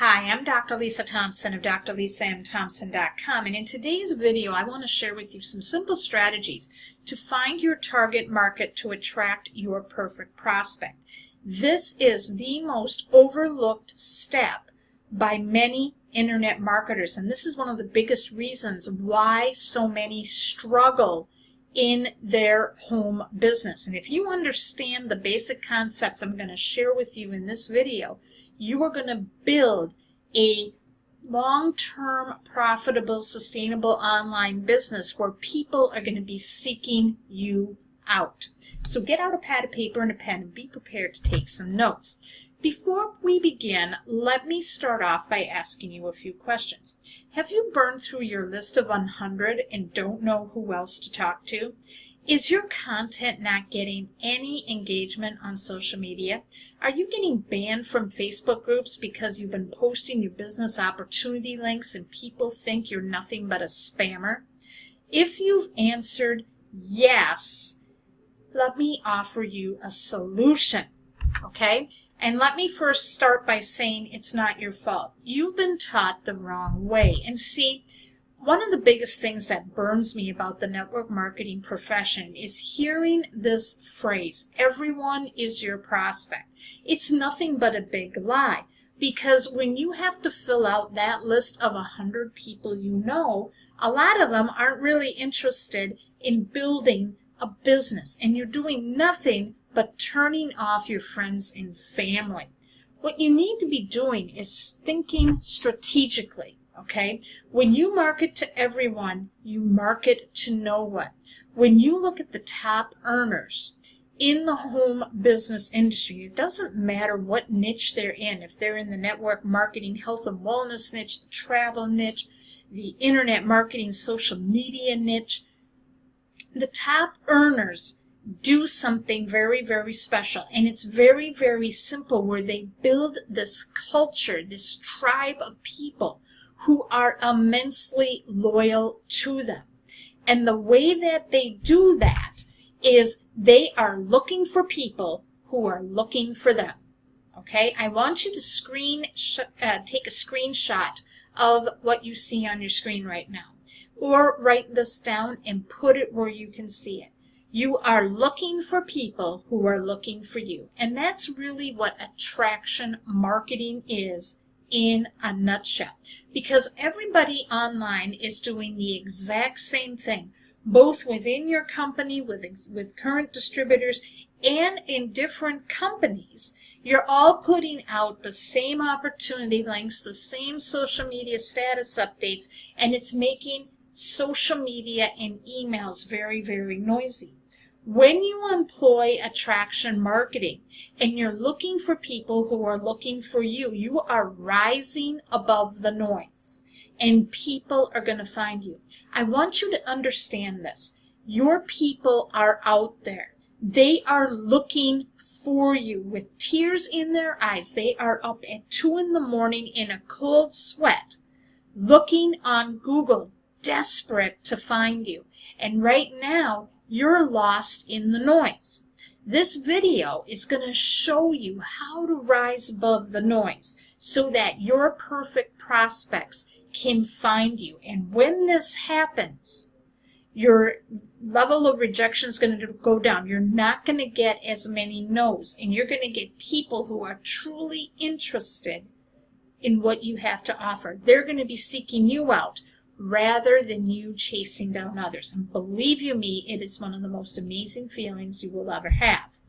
Hi, I'm Dr. Lisa Thompson of drlisamthompson.com, and in today's video I want to share with you some simple strategies to find your target market to attract your perfect prospect. This is the most overlooked step by many internet marketers, and this is one of the biggest reasons why so many struggle in their home business. And if you understand the basic concepts I'm going to share with you in this video, you are going to build a long-term, profitable, sustainable online business where people are going to be seeking you out. So get out a pad of paper and a pen and be prepared to take some notes. Before we begin, let me start off by asking you a few questions. Have you burned through your list of 100 and don't know who else to talk to? Is your content not getting any engagement on social media? Are you getting banned from Facebook groups because you've been posting your business opportunity links and people think you're nothing but a spammer? If you've answered yes, let me offer you a solution, okay? And let me first start by saying it's not your fault. You've been taught the wrong way. And see, one of the biggest things that burns me about the network marketing profession is hearing this phrase, everyone is your prospect. It's nothing but a big lie, because when you have to fill out that list of 100 people you know, a lot of them aren't really interested in building a business, and you're doing nothing but turning off your friends and family. What you need to be doing is thinking strategically. Okay? When you market to everyone, you market to no one. When you look at the top earners in the home business industry, it doesn't matter what niche they're in. If they're in the network marketing, health and wellness niche, the travel niche, the internet marketing, social media niche, the top earners do something very, very special. And it's very, very simple, where they build this culture, this tribe of people who are immensely loyal to them. And the way that they do that is they are looking for people who are looking for them. Okay? I want you to take a screenshot of what you see on your screen right now. Or write this down and put it where you can see it. You are looking for people who are looking for you. And that's really what attraction marketing is in a nutshell. Because everybody online is doing the exact same thing, both within your company, with current distributors, and in different companies. You're all putting out the same opportunity links, the same social media status updates, and it's making social media and emails very, very noisy. When you employ attraction marketing and you're looking for people who are looking for you, you are rising above the noise and people are going to find you. I want you to understand this. Your people are out there. They are looking for you with tears in their eyes. They are up at 2 in the morning in a cold sweat, looking on Google, desperate to find you. And right now, you're lost in the noise. This video is going to show you how to rise above the noise so that your perfect prospects can find you. And when this happens, your level of rejection is going to go down. You're not going to get as many no's, and you're going to get people who are truly interested in what you have to offer. They're going to be seeking you out rather than you chasing down others. And believe you me, it is one of the most amazing feelings you will ever have.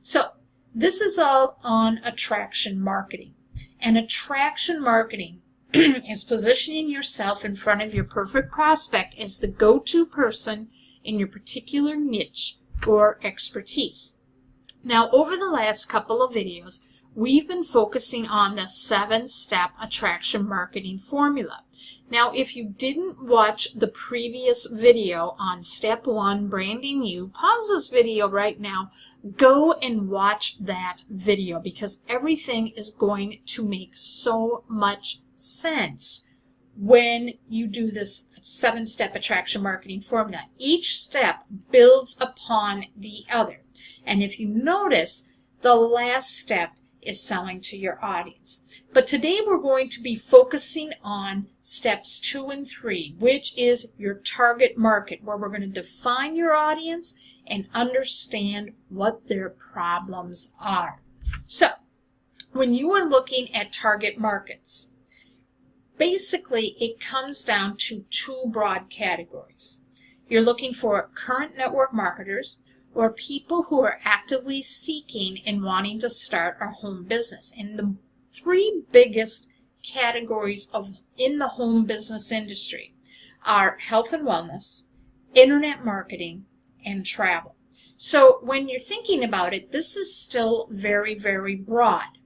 So this is all on attraction marketing. And attraction marketing is positioning yourself in front of your perfect prospect as the go-to person in your particular niche or expertise. Now, over the last couple of videos, we've been focusing on the 7-step attraction marketing formula. Now, if you didn't watch the previous video on Step 1, Branding You, pause this video right now, go and watch that video, because everything is going to make so much sense when you do this 7-step attraction marketing formula. Each step builds upon the other. And if you notice, the last step is selling to your audience. But today we're going to be focusing on steps 2 and 3, which is your target market, where we're going to define your audience and understand what their problems are. So, when you are looking at target markets, basically it comes down to 2 broad categories. You're looking for current network marketers, or people who are actively seeking and wanting to start a home business. And the 3 biggest categories in the home business industry are health and wellness, internet marketing, and travel. So when you're thinking about it, this is still very, very broad.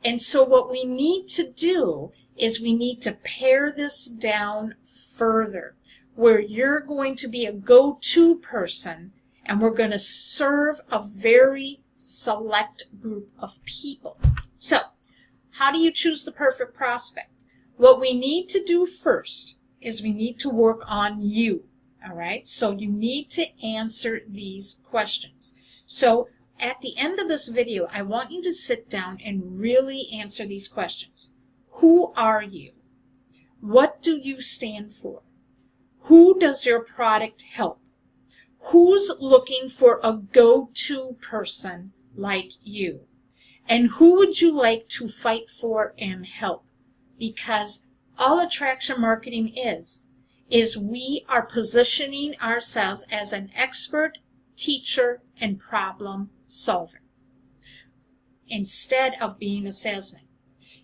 And so what we need to do is we need to pare this down further, where you're going to be a go-to person, and we're going to serve a very select group of people. So, how do you choose the perfect prospect? What we need to do first is we need to work on you, all right? So you need to answer these questions. So at the end of this video, I want you to sit down and really answer these questions. Who are you? What do you stand for? Who does your product help? Who's looking for a go-to person like you? And who would you like to fight for and help? Because all attraction marketing is we are positioning ourselves as an expert, teacher, and problem solver instead of being a salesman.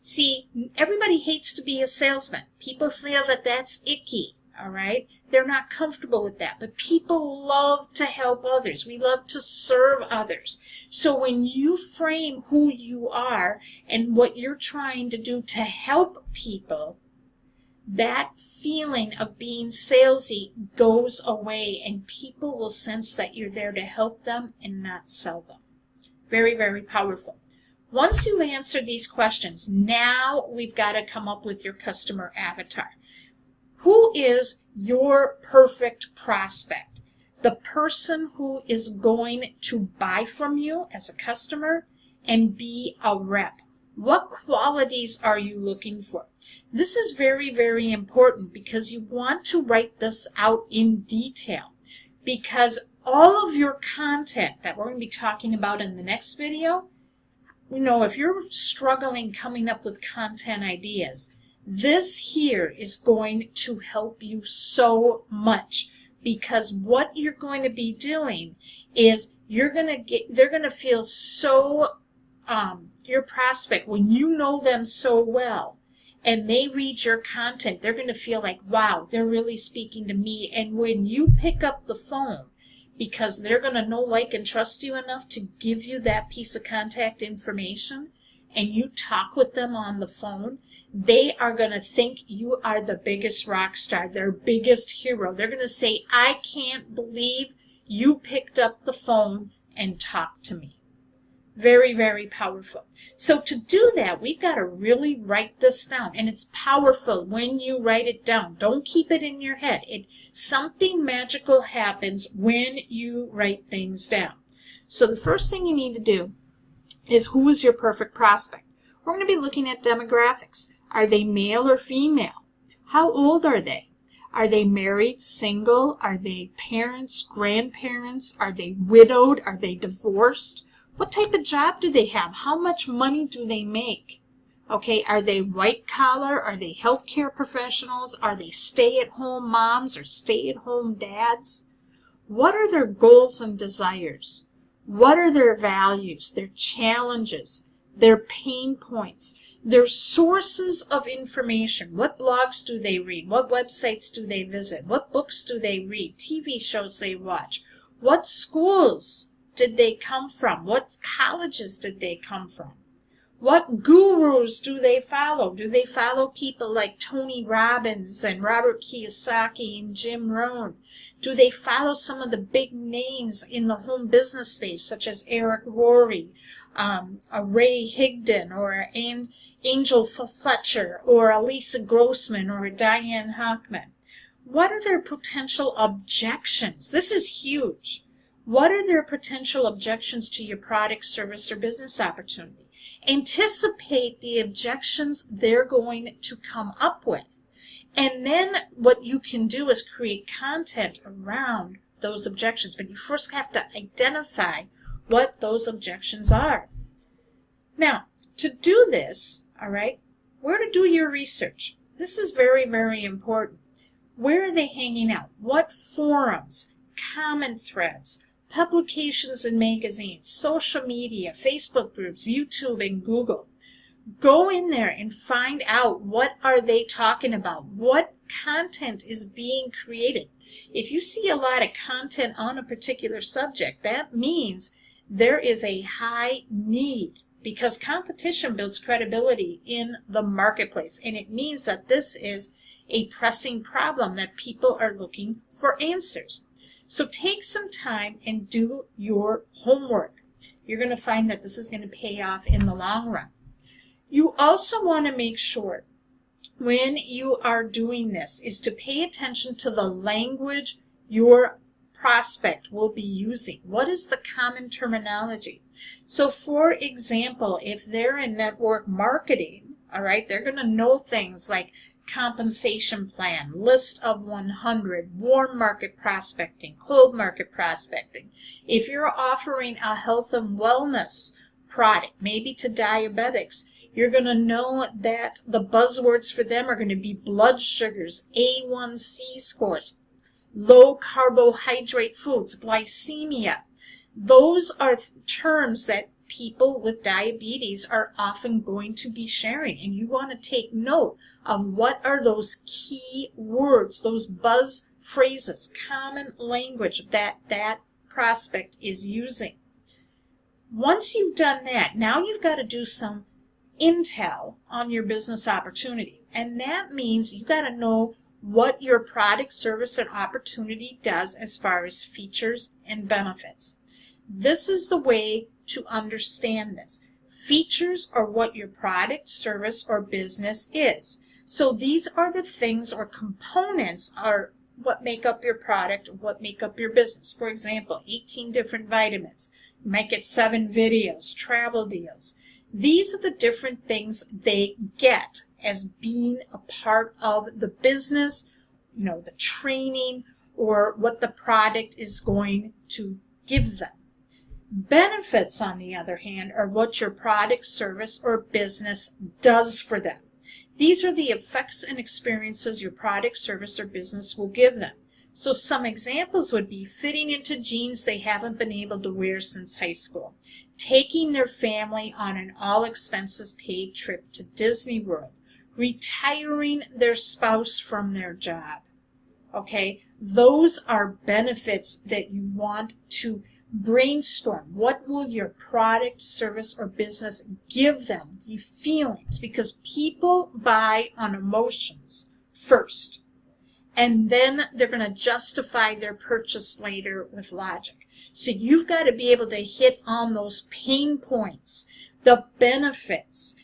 See, everybody hates to be a salesman. People feel that that's icky, all right? They're not comfortable with that. But people love to help others. We love to serve others. So when you frame who you are and what you're trying to do to help people, that feeling of being salesy goes away, and people will sense that you're there to help them and not sell them. Very, very powerful. Once you've answered these questions, now we've got to come up with your customer avatar. Who is your perfect prospect? The person who is going to buy from you as a customer and be a rep. What qualities are you looking for? This is very, very important because you want to write this out in detail, because all of your content that we're going to be talking about in the next video, you know, if you're struggling coming up with content ideas, this here is going to help you so much, because what you're going to be doing is they're going to feel so, your prospect, when you know them so well and they read your content, they're going to feel like, wow, they're really speaking to me. And when you pick up the phone, because they're going to know, like, and trust you enough to give you that piece of contact information, and you talk with them on the phone, they are going to think you are the biggest rock star, their biggest hero. They're going to say, I can't believe you picked up the phone and talked to me. Very, very powerful. So to do that, we've got to really write this down. And it's powerful when you write it down. Don't keep it in your head. Something magical happens when you write things down. So the first thing you need to do is, who is your perfect prospect? We're going to be looking at demographics. Are they male or female? How old are they? Are they married, single? Are they parents, grandparents? Are they widowed? Are they divorced? What type of job do they have? How much money do they make? Okay, are they white collar? Are they healthcare professionals? Are they stay-at-home moms or stay-at-home dads? What are their goals and desires? What are their values, their challenges, their pain points, their sources of information? What blogs do they read? What websites do they visit? What books do they read? TV shows they watch? What schools did they come from? What colleges did they come from? What gurus do they follow? Do they follow people like Tony Robbins and Robert Kiyosaki and Jim Rohn? Do they follow some of the big names in the home business space, such as Eric Worre, a Ray Higdon, or an Angel Fletcher, or a Lisa Grossman, or a Diane Hockman? What are their potential objections? This is huge. What are their potential objections to your product, service, or business opportunity? Anticipate the objections they're going to come up with. And then what you can do is create content around those objections. But you first have to identify what those objections are. Now, to do this, all right, where to do your research. This is very, very important. Where are they hanging out? What forums, comment threads, publications and magazines, social media, Facebook groups, YouTube, and Google. Go in there and find out what are they talking about. What content is being created. If you see a lot of content on a particular subject, that means there is a high need, because competition builds credibility in the marketplace, and it means that this is a pressing problem that people are looking for answers. So take some time and do your homework. You're going to find that this is going to pay off in the long run. You also want to make sure when you are doing this is to pay attention to the language your prospect will be using. What is the common terminology? So for example, if they're in network marketing, all right, they're going to know things like compensation plan, list of 100, warm market prospecting, cold market prospecting. If you're offering a health and wellness product, maybe to diabetics, you're going to know that the buzzwords for them are going to be blood sugars, A1C scores, low carbohydrate foods, glycemia. Those are terms that people with diabetes are often going to be sharing, and you want to take note of what are those key words, those buzz phrases, common language that that prospect is using. Once you've done that, now you've got to do some intel on your business opportunity, and that means you got to know what your product, service, and opportunity does as far as features and benefits. This is the way to understand this. Features are what your product, service, or business is. So these are the things or components are what make up your product, what make up your business. For example, 18 different vitamins. You might get 7 videos, travel deals. These are the different things they get as being a part of the business, you know, the training, or what the product is going to give them. Benefits, on the other hand, are what your product, service, or business does for them. These are the effects and experiences your product, service, or business will give them. So some examples would be fitting into jeans they haven't been able to wear since high school, taking their family on an all-expenses-paid trip to Disney World, retiring their spouse from their job. Okay, those are benefits that you want to brainstorm. What will your product, service, or business give them? The feelings, because people buy on emotions first, and then they're going to justify their purchase later with logic. So you've got to be able to hit on those pain points, the benefits.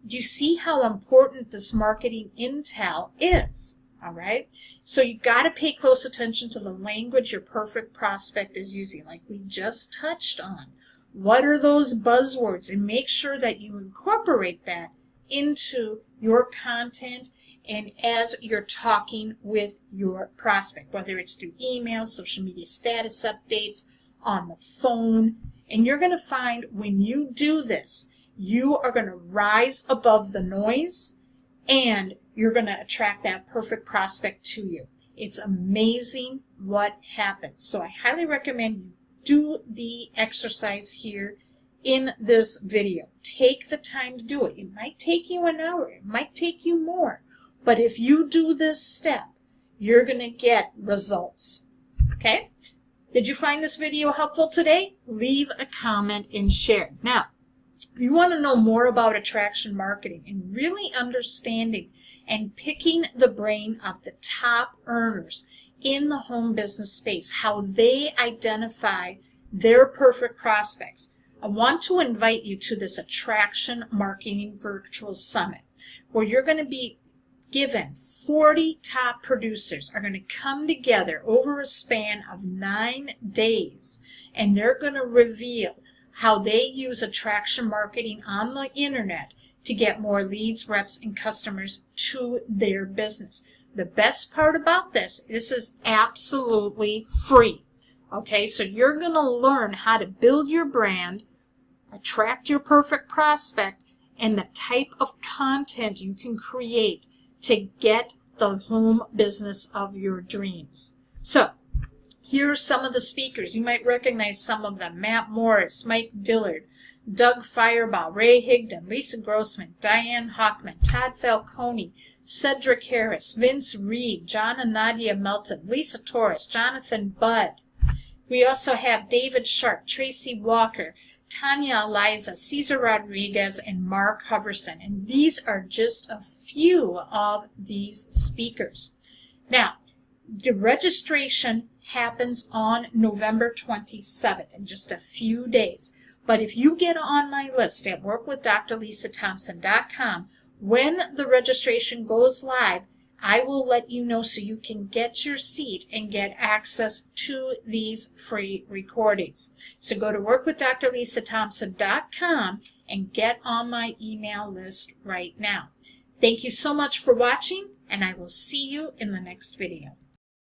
Do you see how important this marketing intel is? All right. So you got to pay close attention to the language your perfect prospect is using, like we just touched on. What are those buzzwords? And make sure that you incorporate that into your content and as you're talking with your prospect, whether it's through email, social media status updates, on the phone. And you're going to find when you do this, you are going to rise above the noise and you're going to attract that perfect prospect to you. It's amazing what happens. So I highly recommend you do the exercise here in this video. Take the time to do it. It might take you an hour. It might take you more. But if you do this step, you're going to get results. Okay? Did you find this video helpful today? Leave a comment and share. Now, if you want to know more about attraction marketing and really understanding and picking the brain of the top earners in the home business space, how they identify their perfect prospects, I want to invite you to this Attraction Marketing Virtual Summit, where you're going to be given 40 top producers are going to come together over a span of 9 days, and they're going to reveal how they use attraction marketing on the internet to get more leads, reps, and customers to their business. The best part about this is absolutely free. Okay, so you're going to learn how to build your brand, attract your perfect prospect, and the type of content you can create to get the home business of your dreams. So, here are some of the speakers. You might recognize some of them. Matt Morris, Mike Dillard, Doug Fireball, Ray Higdon, Lisa Grossman, Diane Hockman, Todd Falcone, Cedric Harris, Vince Reed, John and Nadia Melton, Lisa Torres, Jonathan Budd. We also have David Sharp, Tracy Walker, Tanya Eliza, Cesar Rodriguez, and Mark Hoverson. And these are just a few of these speakers. Now, the registration happens on November 27th, in just a few days. But if you get on my list at workwithdrlisathompson.com, when the registration goes live, I will let you know so you can get your seat and get access to these free recordings. So go to workwithdrlisathompson.com and get on my email list right now. Thank you so much for watching, and I will see you in the next video.